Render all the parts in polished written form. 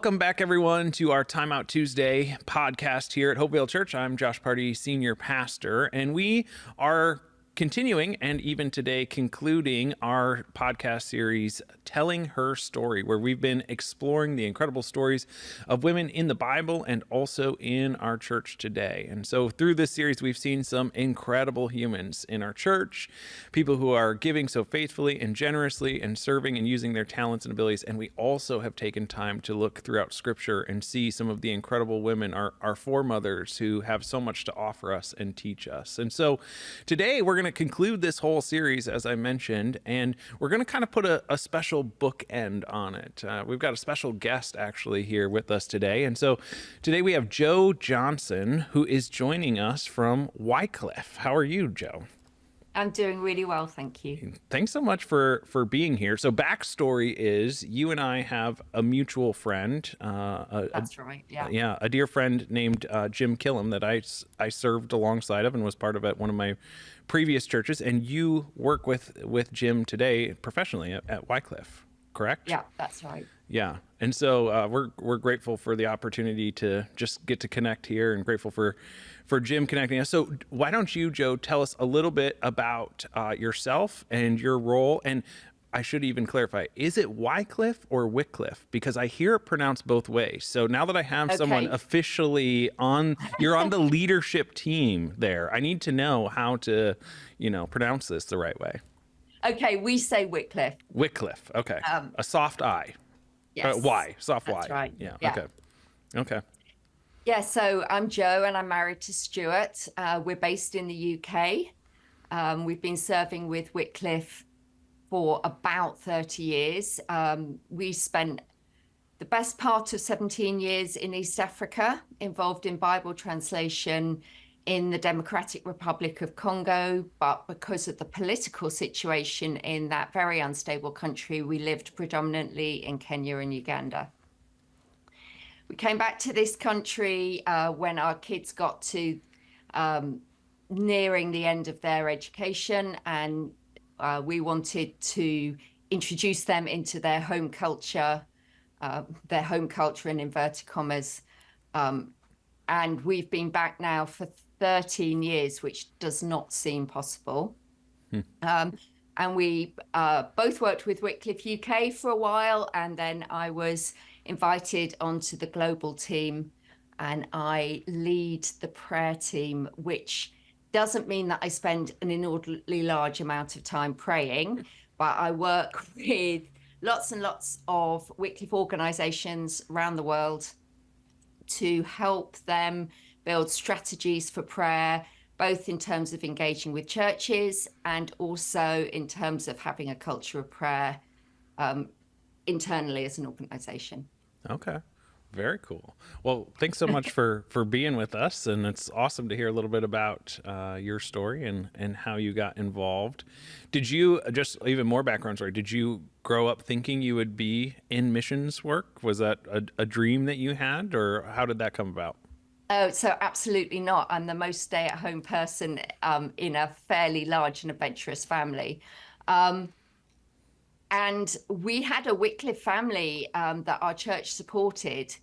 Welcome back, everyone, to our Timeout Tuesday podcast here at Hopevale Church. I'm Josh Pardee, senior pastor, and we are continuing and even today concluding our podcast series, Telling Her Story, where we've been exploring the incredible stories of women in the Bible and also in our church today. And so through this series, we've seen some incredible humans in our church, people who are giving so faithfully and generously and serving and using their talents and abilities. And we also have taken time to look throughout Scripture and see some of the incredible women, our foremothers, who have so much to offer us and teach us. And so today we're going to conclude this whole series, as I mentioned, and we're going to kind of put a special bookend on it. We've got a special guest actually here with us today. And so today we have Joe Johnson, who is joining us from Wycliffe. How are you, Joe? I'm doing really well, thank you. Thanks so much for being here. So backstory is you and I have a mutual friend. That's right, yeah. Yeah, a dear friend named Jim Killam that I served alongside of and was part of at one of my previous churches. And you work with Jim today professionally at Wycliffe, correct? Yeah, that's right. Yeah. And so we're grateful for the opportunity to just get to connect here and grateful for Jim connecting us. So why don't you, Joe, tell us a little bit about yourself and your role? And I should even clarify, is it Wycliffe or Wycliffe? Because I hear it pronounced both ways. So now that I have someone officially you're on the leadership team there, I need to know how to, pronounce this the right way. Okay, we say Wycliffe. Wycliffe, okay. A soft I. Yes. Y, soft Y. That's right. Yeah, yeah. Okay. Yeah, so I'm Joe and I'm married to Stuart. We're based in the UK. We've been serving with Wycliffe for about 30 years. We spent the best part of 17 years in East Africa, involved in Bible translation in the Democratic Republic of Congo, but because of the political situation in that very unstable country, we lived predominantly in Kenya and Uganda. We came back to this country when our kids got to nearing the end of their education, and we wanted to introduce them into their home culture in inverted commas. And we've been back now for 13 years, which does not seem possible. And we both worked with Wycliffe UK for a while, and then I was invited onto the global team, and I lead the prayer team, which doesn't mean that I spend an inordinately large amount of time praying, but I work with lots and lots of Wycliffe organizations around the world to help them build strategies for prayer, both in terms of engaging with churches and also in terms of having a culture of prayer internally as an organization. Okay. Very cool. Well, thanks so much for being with us. And it's awesome to hear a little bit about your story and how you got involved. Did you, just even more background story, did you grow up thinking you would be in missions work? Was that a dream that you had, or how did that come about? Oh, so absolutely not. I'm the most stay-at-home person in a fairly large and adventurous family. And we had a Wycliffe family that our church supported,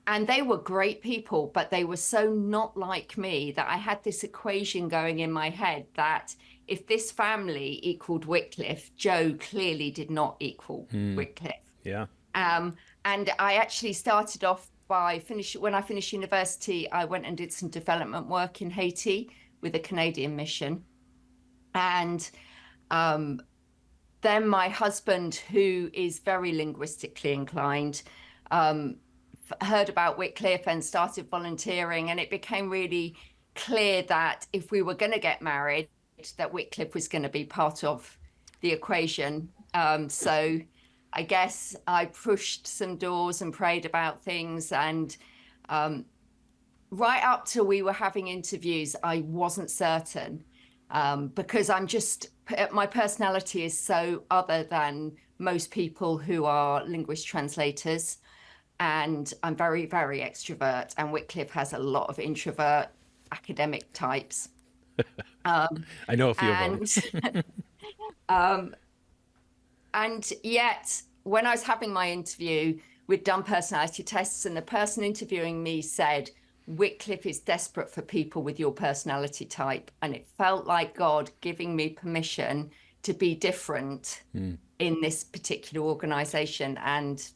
and they were great people, but they were so not like me that I had this equation going in my head that if this family equaled Wycliffe, Joe clearly did not equal Wycliffe. Yeah. And I actually started off by when I finished university, I went and did some development work in Haiti with a Canadian mission. And then my husband, who is very linguistically inclined, heard about Wycliffe and started volunteering. And it became really clear that if we were going to get married, that Wycliffe was going to be part of the equation. So I guess I pushed some doors and prayed about things. And right up till we were having interviews, I wasn't certain because my personality is so other than most people who are linguist translators. And I'm very, very extrovert. And Wycliffe has a lot of introvert academic types. I know a few of them. And yet, when I was having my interview, we'd done personality tests, and the person interviewing me said, Wycliffe is desperate for people with your personality type. And it felt like God giving me permission to be different in this particular organization. And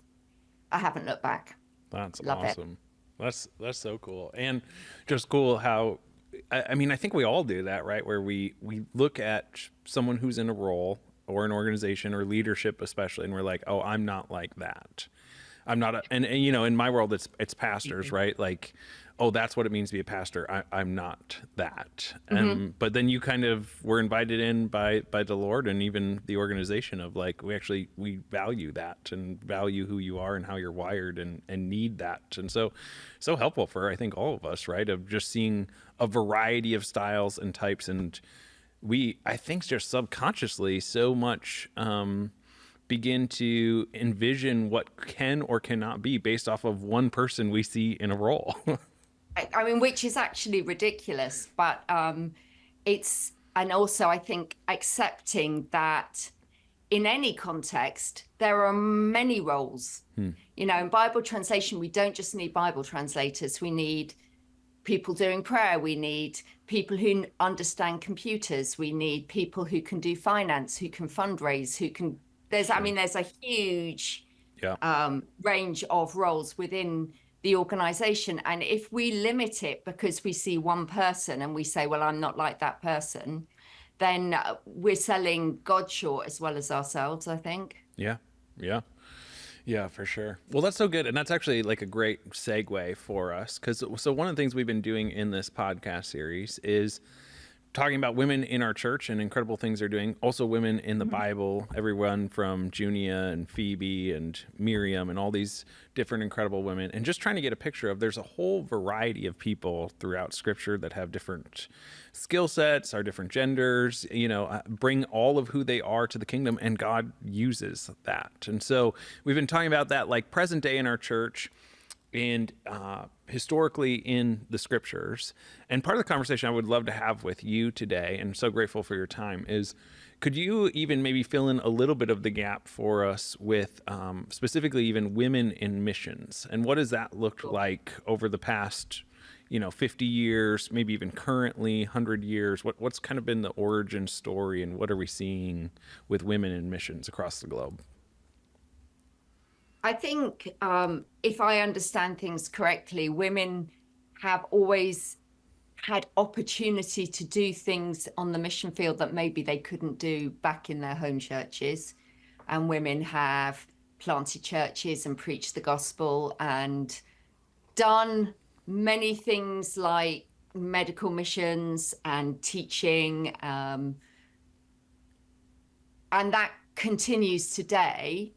I haven't looked back. That's Love awesome. That's so cool. And just cool how, I mean, I think we all do that, right? Where we look at someone who's in a role or an organization or leadership, especially, and we're like, oh, I'm not like that. I'm not and you know, in my world, it's pastors, right? Like, oh, that's what it means to be a pastor. I'm not that. But then you kind of were invited in by the Lord and even the organization of like, we value that and value who you are and how you're wired and need that. And so helpful for, I think, all of us, right? Of just seeing a variety of styles and types. And I think just subconsciously so much, begin to envision what can or cannot be based off of one person we see in a role. I mean, which is actually ridiculous, but and also I think accepting that in any context, there are many roles. You know, in Bible translation, we don't just need Bible translators. We need people doing prayer. We need people who understand computers. We need people who can do finance, who can fundraise, who can, I mean, there's a huge range of roles within the organization. And if we limit it because we see one person and we say, well, I'm not like that person, then we're selling God short as well as ourselves, I think. Yeah, for sure. Well, that's so good. And that's actually like a great segue for us. So one of the things we've been doing in this podcast series is talking about women in our church and incredible things they're doing. Also women in the Bible, everyone from Junia and Phoebe and Miriam and all these different incredible women, and just trying to get a picture of there's a whole variety of people throughout scripture that have different skill sets, are different genders, you know, bring all of who they are to the kingdom, and God uses that. And so we've been talking about that like present day in our church and historically in the scriptures. And part of the conversation I would love to have with you today, and so grateful for your time, is could you even maybe fill in a little bit of the gap for us with specifically even women in missions? And what does that look like over the past, 50 years, maybe even currently 100 years? What's kind of been the origin story, and what are we seeing with women in missions across the globe? I think if I understand things correctly, women have always had opportunity to do things on the mission field that maybe they couldn't do back in their home churches. And women have planted churches and preached the gospel and done many things like medical missions and teaching. And that continues today.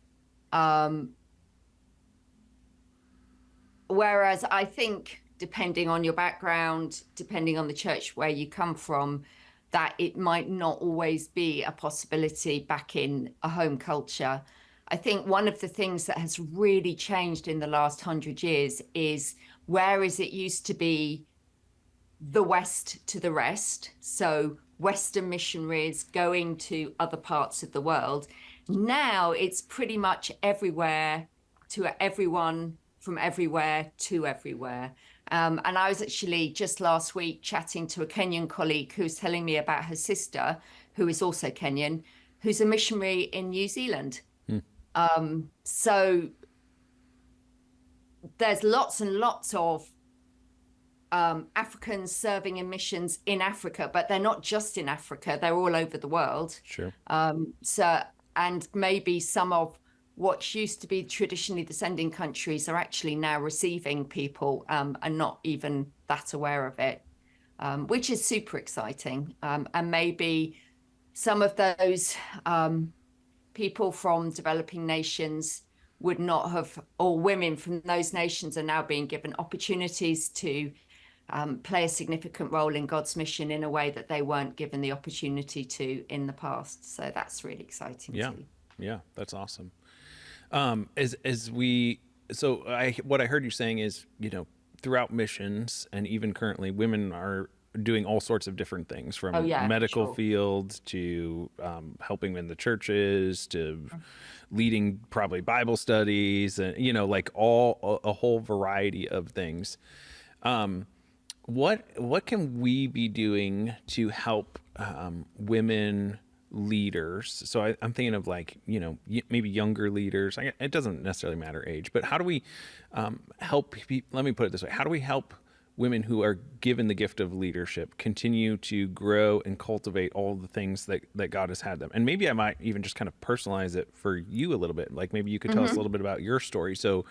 Whereas I think, depending on your background, depending on the church where you come from, that it might not always be a possibility back in a home culture. I think one of the things that has really changed in the last 100 years is whereas it used to be the West to the rest, so Western missionaries going to other parts of the world, now it's pretty much everywhere to everyone, from everywhere to everywhere. And I was actually just last week chatting to a Kenyan colleague who's telling me about her sister, who is also Kenyan, who's a missionary in New Zealand. So there's lots and lots of Africans serving in missions in Africa, but they're not just in Africa, they're all over the world. Sure. And maybe some of what used to be traditionally the sending countries are actually now receiving people and not even that aware of it, which is super exciting. And maybe some of those people from developing nations would not have, or women from those nations are now being given opportunities to play a significant role in God's mission in a way that they weren't given the opportunity to in the past. So that's really exciting too. Yeah, that's awesome. What I heard you saying is, throughout missions and even currently, women are doing all sorts of different things, Oh from yeah, for medical sure. field to helping in the churches to leading probably Bible studies, and like all a whole variety of things. What can we be doing to help women leaders? So I'm thinking of, like, maybe younger leaders. It doesn't necessarily matter age, but how do we help? Let me put it this way: how do we help women who are given the gift of leadership continue to grow and cultivate all the things that God has had them? And maybe I might even just kind of personalize it for you a little bit. Like, maybe you could tell us a Hmm. little bit about your story. So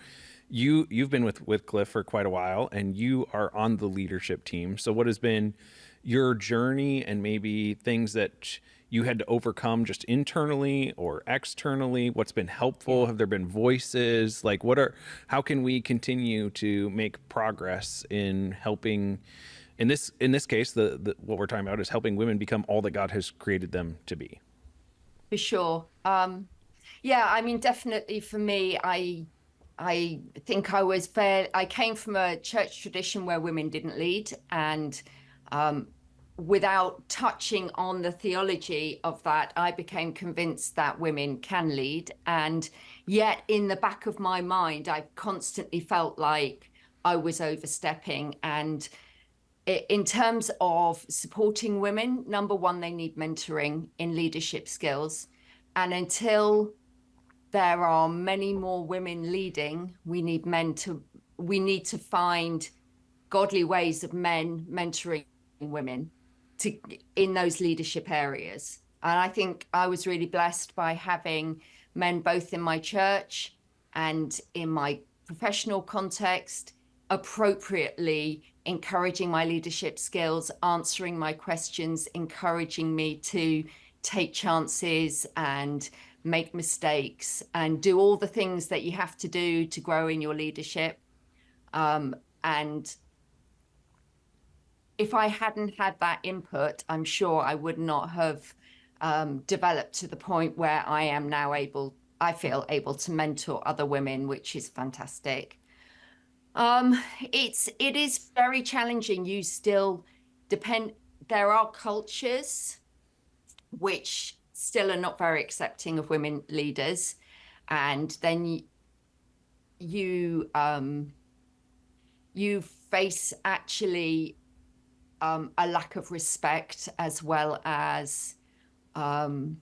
you've been with Cliff for quite a while, and you are on the leadership team. So what has been your journey, and maybe things that you had to overcome just internally or externally? What's been helpful? Yeah, Have there been voices? Like, how can we continue to make progress in helping, in this case, the what we're talking about is helping women become all that God has created them to be? for sure. Yeah, I mean, definitely for me, I think I came from a church tradition where women didn't lead, and um, without touching on the theology of that, I became convinced that women can lead. And yet, in the back of my mind, I constantly felt like I was overstepping. And in terms of supporting women, number one, they need mentoring in leadership skills. And until there are many more women leading, we need to find godly ways of men mentoring women to in those leadership areas. And I think I was really blessed by having men both in my church and in my professional context appropriately encouraging my leadership skills, answering my questions, encouraging me to take chances and make mistakes and do all the things that you have to do to grow in your leadership. And if I hadn't had that input, I'm sure I would not have developed to the point where I feel able to mentor other women, which is fantastic. It is very challenging. You still depend, there are cultures which still are not very accepting of women leaders. And then you you face actually a lack of respect, as well as um,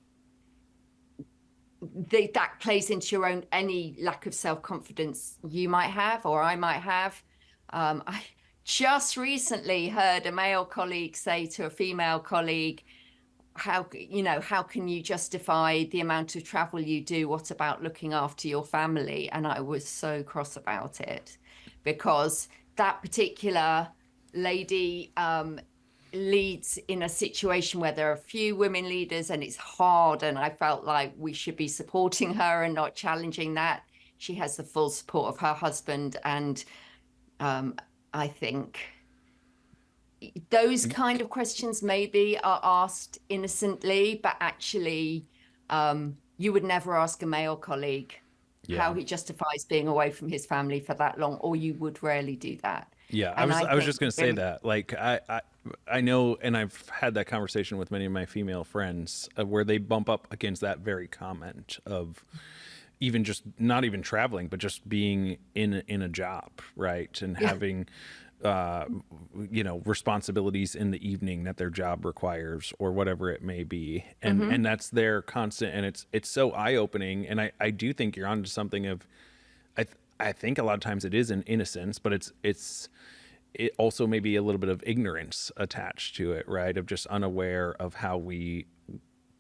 that plays into your own any lack of self-confidence you might have or I might have. I just recently heard a male colleague say to a female colleague, how can you justify the amount of travel you do? What about looking after your family? And I was so cross about it because that particular lady leads in a situation where there are a few women leaders and it's hard. And I felt like we should be supporting her and not challenging that. She has the full support of her husband. And I think those kind of questions maybe are asked innocently, but actually, you would never ask a male colleague how Yeah. he justifies being away from his family for that long, or you would rarely do that. Yeah, I And was I I was think just gonna say that. Like, I know, and I've had that conversation with many of my female friends, where they bump up against that very comment of even just not even traveling, but just being in a job, right, and yeah. having uh, responsibilities in the evening that their job requires, or whatever it may be, and Hmm. that's their constant, and it's so eye opening, and I do think you're onto something of. I think a lot of times it is an innocence, but it also may be a little bit of ignorance attached to it, right? Of just unaware of how we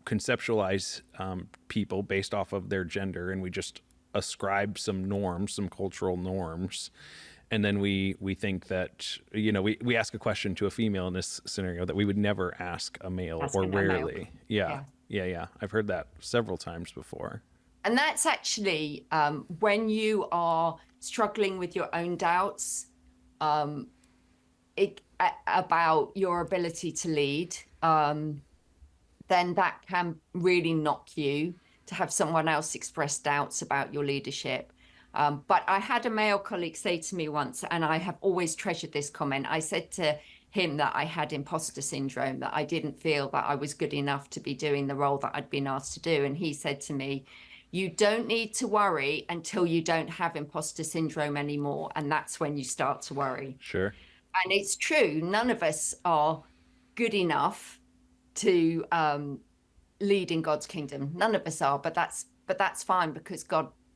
conceptualize people based off of their gender, and we just ascribe some norms, some cultural norms, and then we think that we ask a question to a female in this scenario that we would never ask a male, or Asking a male. rarely. Yeah, Yeah. yeah. I've heard that several times before. And that's actually when you are struggling with your own doubts um, about your ability to lead. Then that can really knock you to have someone else express doubts about your leadership. But I had a male colleague say to me once, and I have always treasured this comment. I said to him that I had imposter syndrome, that I didn't feel that I was good enough to be doing the role that I'd been asked to do. And he said to me, you don't need to worry until you don't have imposter syndrome anymore. And that's when you start to worry. Sure. And it's true. None of us are good enough to lead in God's kingdom. None of us are, but that's fine, because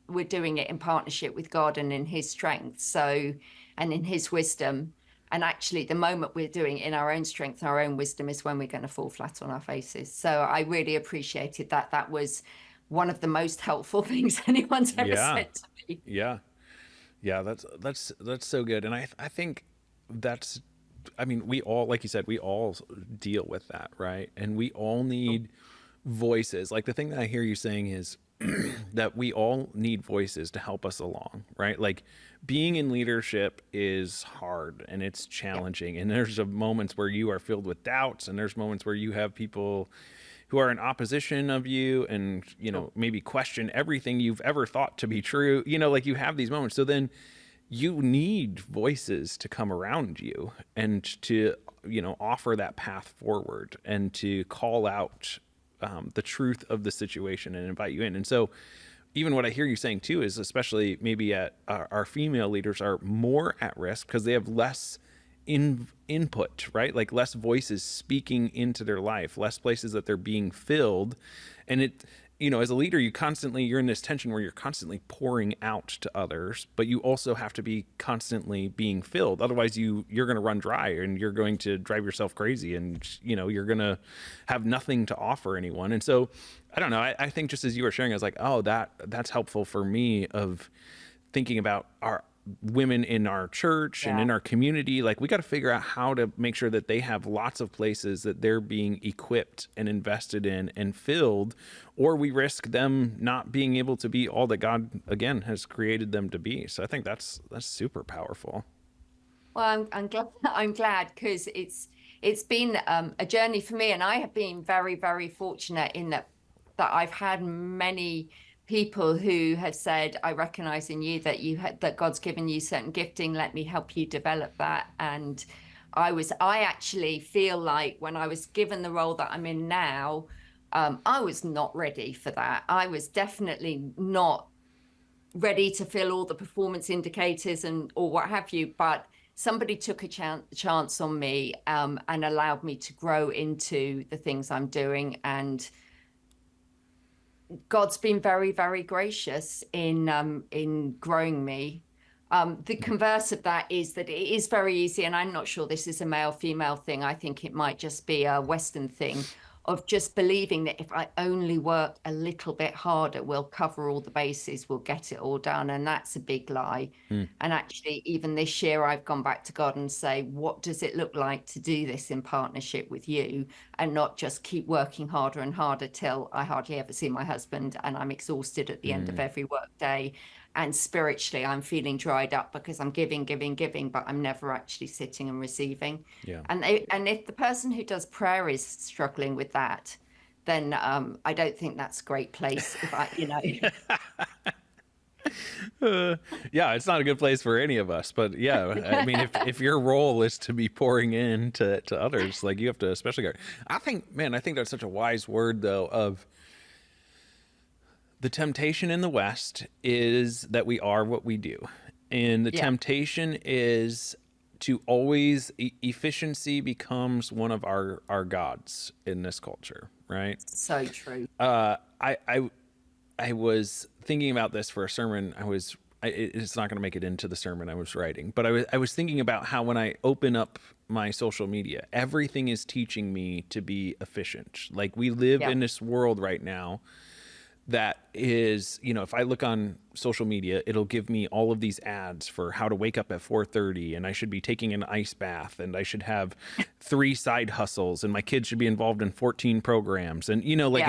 we're doing it in partnership with God and in his strength. So, and in his wisdom. And actually, the moment we're doing it in our own strength, our own wisdom, is when we're going to fall flat on our faces. So I really appreciated that. That was one of the most helpful things anyone's ever said to me. Yeah. Yeah. That's so good. And I think that's, I mean, we all, like you said, we all deal with that, right? And we all need voices. Like, the thing that I hear you saying is that we all need voices to help us along, right? Like, being in leadership is hard and it's challenging. And there's moments where you are filled with doubts, and there's moments where you have people who are in opposition of you and, you know, maybe question everything you've ever thought to be true. You know, like, you have these moments. So then you need voices to come around you and to, you know, offer that path forward and to call out the truth of the situation and invite you in. And so even what I hear you saying too is, especially maybe at our female leaders are more at risk because they have less input, right? Like, less voices speaking into their life, less places that they're being filled. And it, you know, as a leader, you're in this tension where you're constantly pouring out to others, but you also have to be constantly being filled. Otherwise you're going to run dry and you're going to drive yourself crazy, and, you know, you're going to have nothing to offer anyone. And so, I don't know, I think just as you were sharing, I was like, oh, that's helpful for me, of thinking about our women in our church and in our community. Like, we got to figure out how to make sure that they have lots of places that they're being equipped and invested in and filled, or we risk them not being able to be all that God, again, has created them to be. So I think that's super powerful. Well, I'm glad, because it's been a journey for me, and I have been very, very fortunate in that I've had many people who have said, I recognize in you that God's given you certain gifting, let me help you develop that. And I actually feel like when I was given the role that I'm in now, I was not ready for that. I was definitely not ready to fill all the performance indicators or what have you, but somebody took a chance on me and allowed me to grow into the things I'm doing. And God's been very, very gracious in growing me. The converse of that is that it is very easy, and I'm not sure this is a male-female thing. I think it might just be a Western thing, of just believing that if I only work a little bit harder, we'll cover all the bases, we'll get it all done. And that's a big lie. And actually, even this year, I've gone back to God and say, what does it look like to do this in partnership with you, and not just keep working harder and harder till I hardly ever see my husband and I'm exhausted at the end of every work day. And spiritually, I'm feeling dried up because I'm giving, but I'm never actually sitting and receiving. Yeah. And if the person who does prayer is struggling with that, then I don't think that's a great place. If I, you know. Yeah, it's not a good place for any of us. But yeah, I mean, if your role is to be pouring in to others, like, you have to especially guard. I think that's such a wise word, though, of the temptation in the West is that we are what we do. And the temptation is to always, efficiency becomes one of our gods in this culture, right? So true. I was thinking about this for a sermon. It's not going to make it into the sermon I was writing, but I was thinking about how when I open up my social media, everything is teaching me to be efficient. Like, we live in this world right now that is, you know, if I look on social media, it'll give me all of these ads for how to wake up at 4:30, and I should be taking an ice bath, and I should have 3 side hustles, and my kids should be involved in 14 programs. And, you know, like,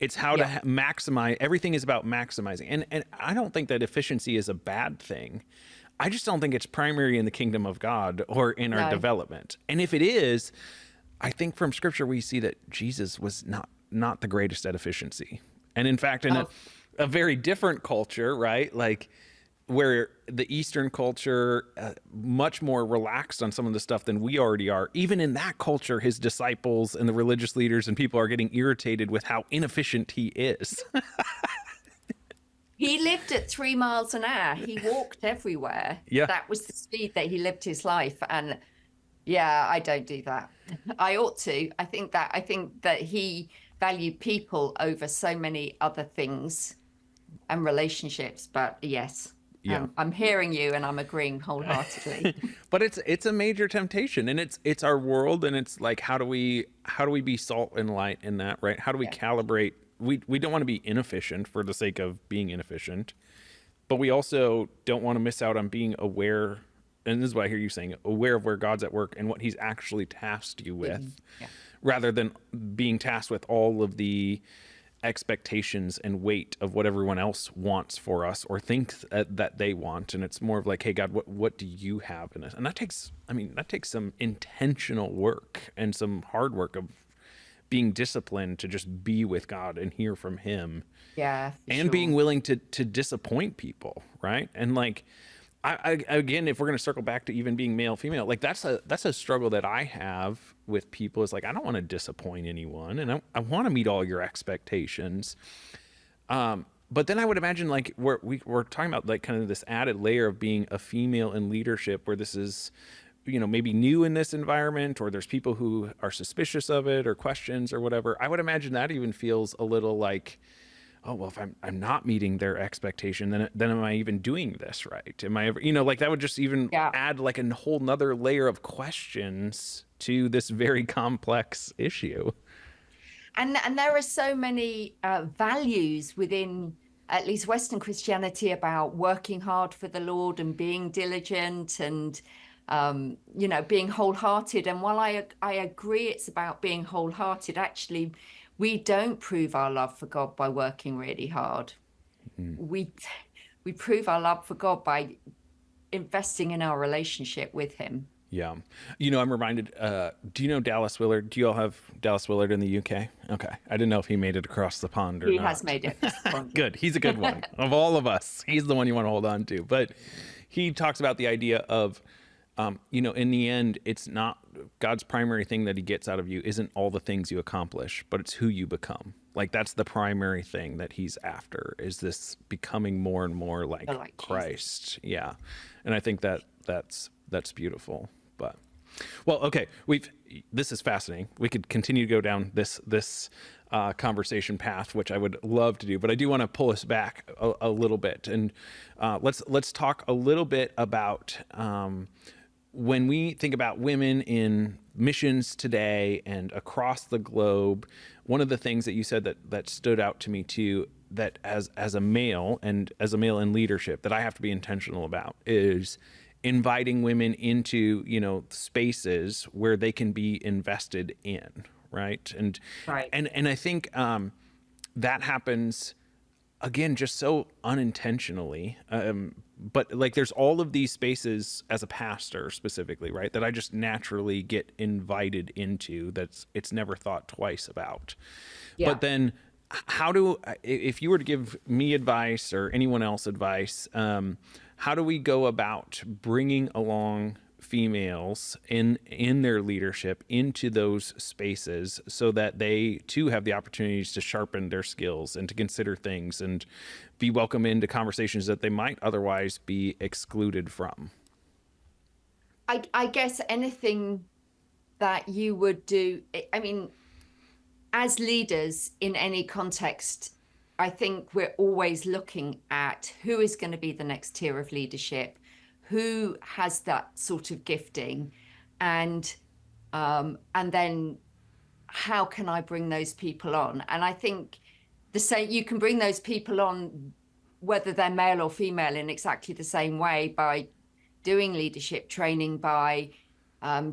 it's how to maximize. Everything is about maximizing. And I don't think that efficiency is a bad thing. I just don't think it's primary in the kingdom of God or in our development. And if it is, I think from scripture, we see that Jesus was not the greatest at efficiency. And in fact, in a very different culture, right? Like, where the Eastern culture much more relaxed on some of the stuff than we already are. Even in that culture, his disciples and the religious leaders and people are getting irritated with how inefficient he is. He lived at 3 miles an hour. He walked everywhere. Yeah. That was the speed that he lived his life. And yeah, I don't do that. I ought to. I think that he valued people over so many other things and relationships. But yes, Yeah. I'm hearing you and I'm agreeing wholeheartedly. But it's a major temptation, and it's our world, and it's like how do we be salt and light in that, right? How do we calibrate? We don't want to be inefficient for the sake of being inefficient, but we also don't want to miss out on being aware, and this is what I hear you saying, aware of where God's at work and what he's actually tasked you with, rather than being tasked with all of the expectations and weight of what everyone else wants for us or thinks that they want. And it's more of like, hey, God, what do you have in this? And that takes some intentional work and some hard work of being disciplined to just be with God and hear from him. Yeah. And being willing to disappoint people. Right. And like, I again, if we're going to circle back to even being male, female, like that's a struggle that I have with people, is like, I don't want to disappoint anyone, and I want to meet all your expectations. But then I would imagine like we're talking about like kind of this added layer of being a female in leadership, where this is, maybe new in this environment, or there's people who are suspicious of it or questions or whatever. I would imagine that even feels a little like, oh, well, if I'm not meeting their expectation, then am I even doing this right? Am I ever, like that would just even add like a whole nother layer of questions to this very complex issue. And there are so many values within at least Western Christianity about working hard for the Lord and being diligent and, being wholehearted. And while I agree it's about being wholehearted, actually, we don't prove our love for God by working really hard. We prove our love for God by investing in our relationship with him. Yeah. I'm reminded, do you know Dallas Willard? Do you all have Dallas Willard in the UK? Okay. I didn't know if he made it across the pond or not. He has made it. Good. He's a good one. Of all of us, he's the one you want to hold on to. But he talks about the idea of, in the end, it's not God's primary thing that he gets out of you isn't all the things you accomplish, but it's who you become. Like that's the primary thing that he's after, is this becoming more and more like Christ. Jesus. Yeah. And I think that's beautiful. But well, okay, this is fascinating. We could continue to go down this conversation path, which I would love to do, but I do want to pull us back a little bit, and let's talk a little bit about when we think about women in missions today and across the globe. One of the things that you said that stood out to me too, that as a male and as a male in leadership, that I have to be intentional about, is inviting women into, spaces where they can be invested in. Right. And I think that happens again, just so unintentionally. But like, there's all of these spaces as a pastor specifically, right, that I just naturally get invited into, it's never thought twice about. Yeah. But then if you were to give me advice or anyone else advice, how do we go about bringing along females in their leadership into those spaces so that they too have the opportunities to sharpen their skills and to consider things and be welcome into conversations that they might otherwise be excluded from? I guess anything that you would do, I mean, as leaders in any context, I think we're always looking at who is going to be the next tier of leadership, who has that sort of gifting, and then how can I bring those people on? And I think you can bring those people on, whether they're male or female, in exactly the same way, by doing leadership training, by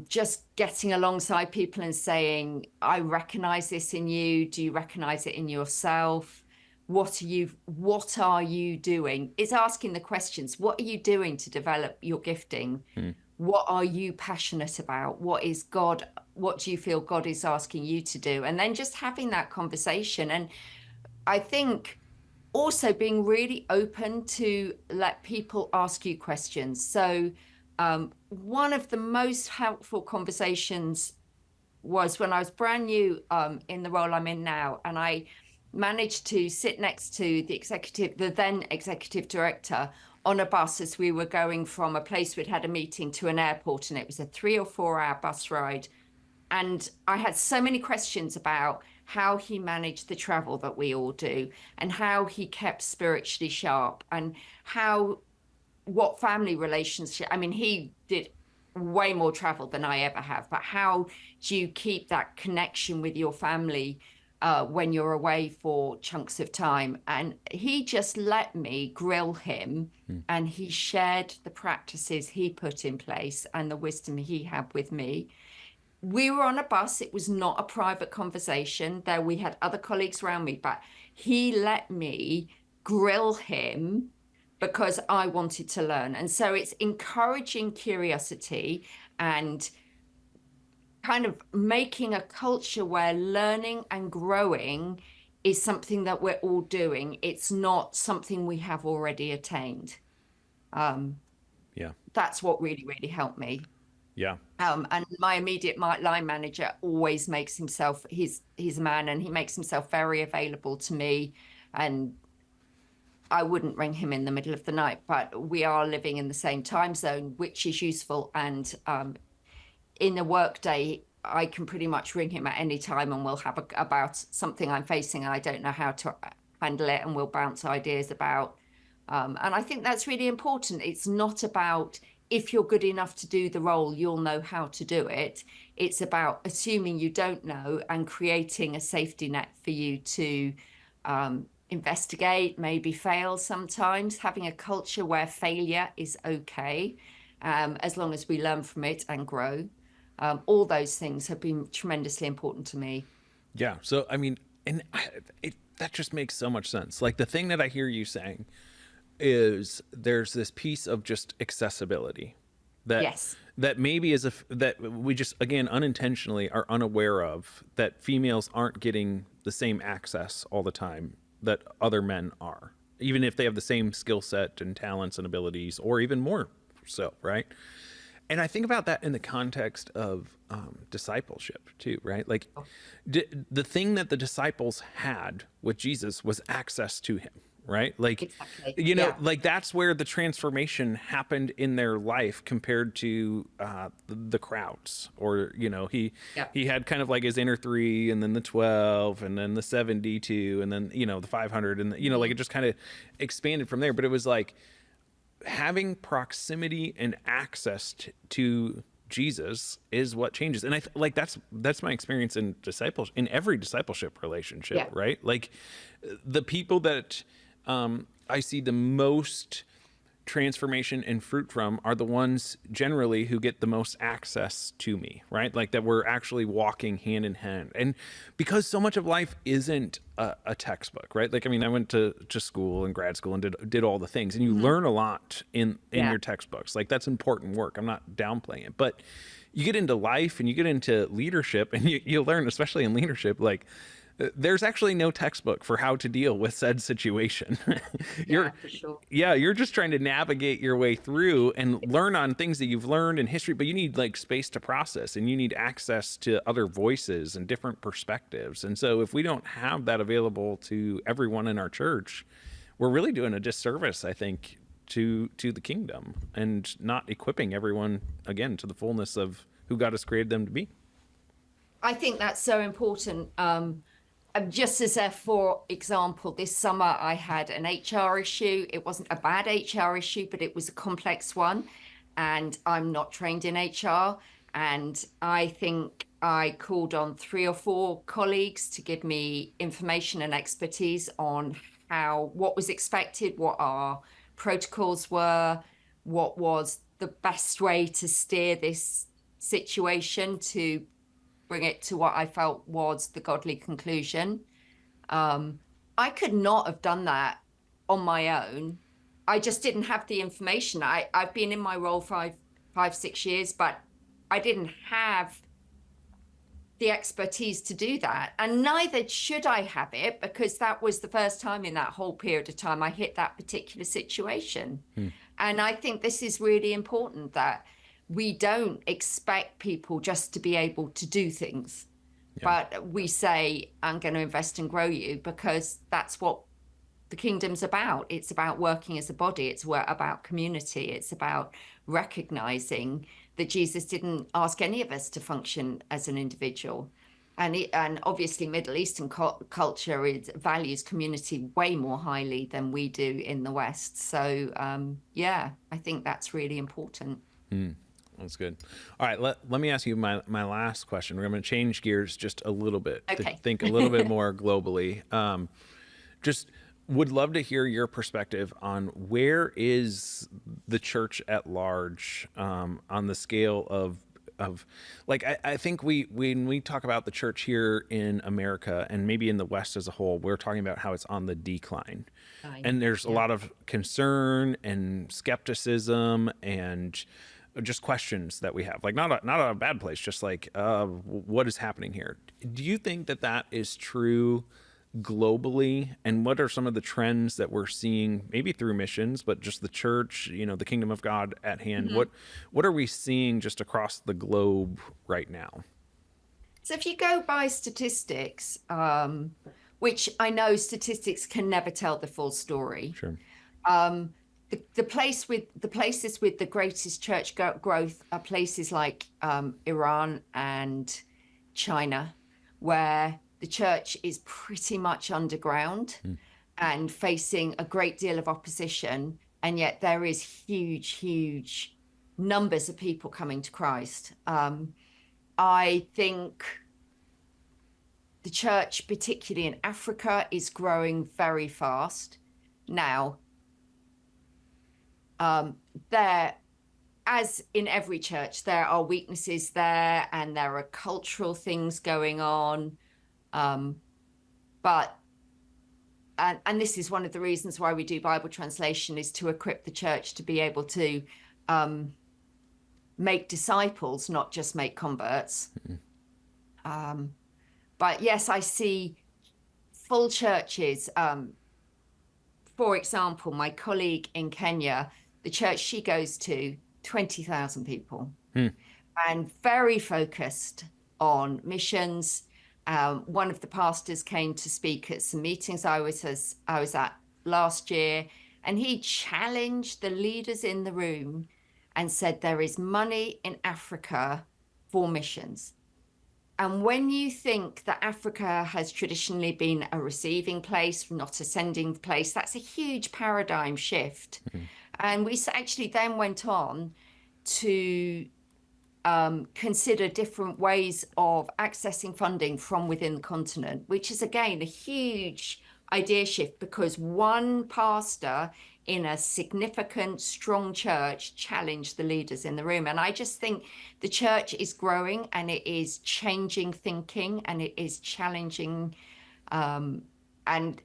just getting alongside people and saying, I recognize this in you. Do you recognize it in yourself? What are you doing? It's asking the questions. What are you doing to develop your gifting? What are you passionate about? What do you feel God is asking you to do? And then just having that conversation. And I think also being really open to let people ask you questions. So one of the most helpful conversations was when I was brand new in the role I'm in now, and I managed to sit next to the then executive director on a bus as we were going from a place we'd had a meeting to an airport, and it was a 3 or 4 hour bus ride. And I had so many questions about how he managed the travel that we all do, and how he kept spiritually sharp, and what family relationship. I mean, he did way more travel than I ever have, but how do you keep that connection with your family when you're away for chunks of time? And he just let me grill him, and he shared the practices he put in place and the wisdom he had with me. We were on a bus. It was not a private conversation. There we had other colleagues around me, but he let me grill him because I wanted to learn. And so it's encouraging curiosity and kind of making a culture where learning and growing is something that we're all doing. It's not something we have already attained. Yeah. That's what really, really helped me. Yeah. And my immediate line manager always makes himself, he's a man, and he makes himself very available to me. And I wouldn't ring him in the middle of the night, but we are living in the same time zone, which is useful. And in a work day, I can pretty much ring him at any time, and we'll have about something I'm facing and I don't know how to handle it, and we'll bounce ideas about. And I think that's really important. It's not about if you're good enough to do the role, you'll know how to do it. It's about assuming you don't know and creating a safety net for you to investigate, maybe fail sometimes, having a culture where failure is okay, as long as we learn from it and grow. All those things have been tremendously important to me. Yeah. So, I mean, that just makes so much sense. Like, the thing that I hear you saying is there's this piece of just accessibility that Yes. that maybe is that we just, again, unintentionally are unaware of, that females aren't getting the same access all the time that other men are, even if they have the same skill set and talents and abilities, or even more so, right? And I think about that in the context of discipleship too, right? Like, the thing that the disciples had with Jesus was access to him, right? Like, Exactly. like, that's where the transformation happened in their life compared to the crowds. Or, he had kind of like his inner three, and then the 12, and then the 72, and then, the 500, and like, it just kind of expanded from there. But it was like having proximity and access to Jesus is what changes. And that's my experience in every discipleship relationship, right? Like, the people that I see the most transformation and fruit from are the ones generally who get the most access to me, right? Like, that we're actually walking hand in hand. And because so much of life isn't a textbook, right? Like, I mean, I went to school and grad school and did all the things, and you learn a lot in your textbooks. Like, that's important work. I'm not downplaying it, but you get into life and you get into leadership, and you learn, especially in leadership, like, there's actually no textbook for how to deal with said situation. For sure. You're just trying to navigate your way through and learn on things that you've learned in history, but you need, like, space to process, and you need access to other voices and different perspectives. And so if we don't have that available to everyone in our church, we're really doing a disservice, I think, to the kingdom, and not equipping everyone, again, to the fullness of who God has created them to be. I think that's so important. Just as for example, this summer I had an HR issue. It wasn't a bad HR issue, but it was a complex one. And I'm not trained in HR. And I think I called on 3 or 4 colleagues to give me information and expertise on what was expected, what our protocols were, what was the best way to steer this situation to bring it to what I felt was the godly conclusion. I could not have done that on my own. I just didn't have the information. I've been in my role 5, 6 years, but I didn't have the expertise to do that. And neither should I have it, because that was the first time in that whole period of time I hit that particular situation. And I think this is really important, that we don't expect people just to be able to do things, but we say, I'm going to invest and grow you, because that's what the kingdom's about. It's about working as a body. It's about community. It's about recognizing that Jesus didn't ask any of us to function as an individual. And obviously Middle Eastern culture values community way more highly than we do in the West. So yeah, I think that's really important. That's good. All right, let me ask you my last question. We're going to change gears just a little bit to think a little bit more globally. Just would love to hear your perspective on where is the church at large on the scale of like, I think when we talk about the church here in America and maybe in the West as a whole, we're talking about how it's on the decline. And there's a lot of concern and skepticism and just questions that we have, like not a bad place, just like what is happening here. Do you think that is true globally, and what are some of the trends that we're seeing, maybe through missions, but just the church, the kingdom of God at hand? What are we seeing just across the globe right now? So if you go by statistics, which I know statistics can never tell the full story. Sure. The places with the greatest church growth are places like Iran and China, where the church is pretty much underground and facing a great deal of opposition. And yet there is huge numbers of people coming to Christ. I think the church, particularly in Africa, is growing very fast. Now, there, as in every church, there are weaknesses there, and there are cultural things going on. But this is one of the reasons why we do Bible translation, is to equip the church to be able to make disciples, not just make converts. But yes, I see full churches. For example, my colleague in Kenya, the church she goes to, 20,000 people, and very focused on missions. One of the pastors came to speak at some meetings I was at last year, and he challenged the leaders in the room and said, there is money in Africa for missions. And when you think that Africa has traditionally been a receiving place, not a sending place, that's a huge paradigm shift. And we actually then went on to consider different ways of accessing funding from within the continent, which is, again, a huge idea shift, because one pastor in a significant, strong church challenged the leaders in the room. And I just think the church is growing, and it is changing thinking, and it is challenging. And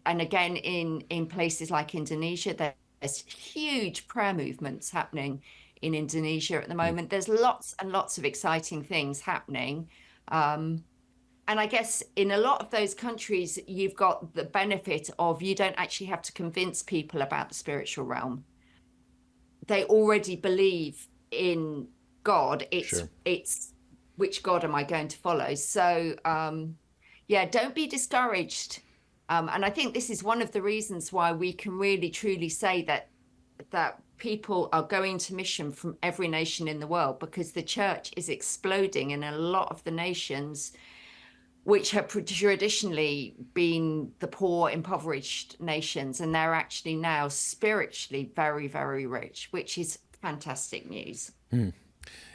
again, in places like Indonesia, there's huge prayer movements happening in Indonesia at the moment. There's lots and lots of exciting things happening. And I guess in a lot of those countries, you've got the benefit of, you don't actually have to convince people about the spiritual realm. They already believe in God. It's which God am I going to follow? So yeah, don't be discouraged. And I think this is one of the reasons why we can really truly say that people are going to mission from every nation in the world, because the church is exploding in a lot of the nations which have traditionally been the poor, impoverished nations, and they're actually now spiritually very, very rich, which is fantastic news.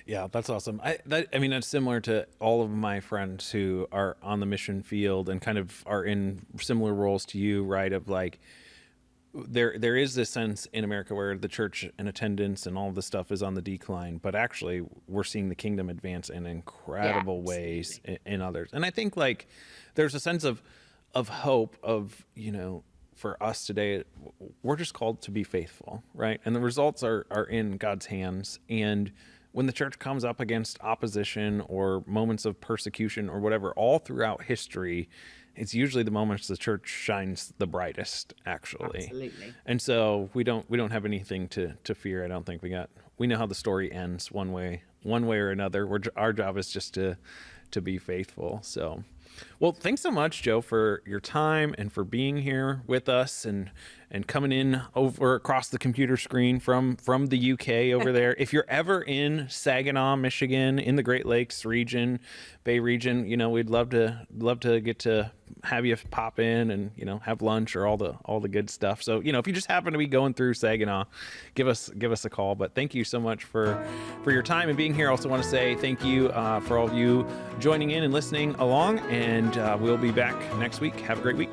Yeah, that's awesome. I mean, that's similar to all of my friends who are on the mission field and kind of are in similar roles to you, right? Of like, there is this sense in America where the church and attendance and all this stuff is on the decline, but actually we're seeing the kingdom advance in incredible ways in others. And I think like there's a sense of hope of, for us today, we're just called to be faithful, right? And the results are in God's hands. And when the church comes up against opposition or moments of persecution or whatever, all throughout history, it's usually the moments the church shines the brightest, actually. Absolutely. And so we don't have anything to fear. I don't think we know how the story ends one way or another. Our job is just to be faithful. So, well, thanks so much, Joe, for your time and for being here with us and coming in over across the computer screen from the UK over there. If you're ever in Saginaw, Michigan, in the Great Lakes region, Bay region, we'd love to get to have you pop in and, have lunch or all the good stuff. So, if you just happen to be going through Saginaw, give us a call. But thank you so much for your time and being here. I also want to say thank you for all of you joining in and listening along, and we'll be back next week. Have a great week.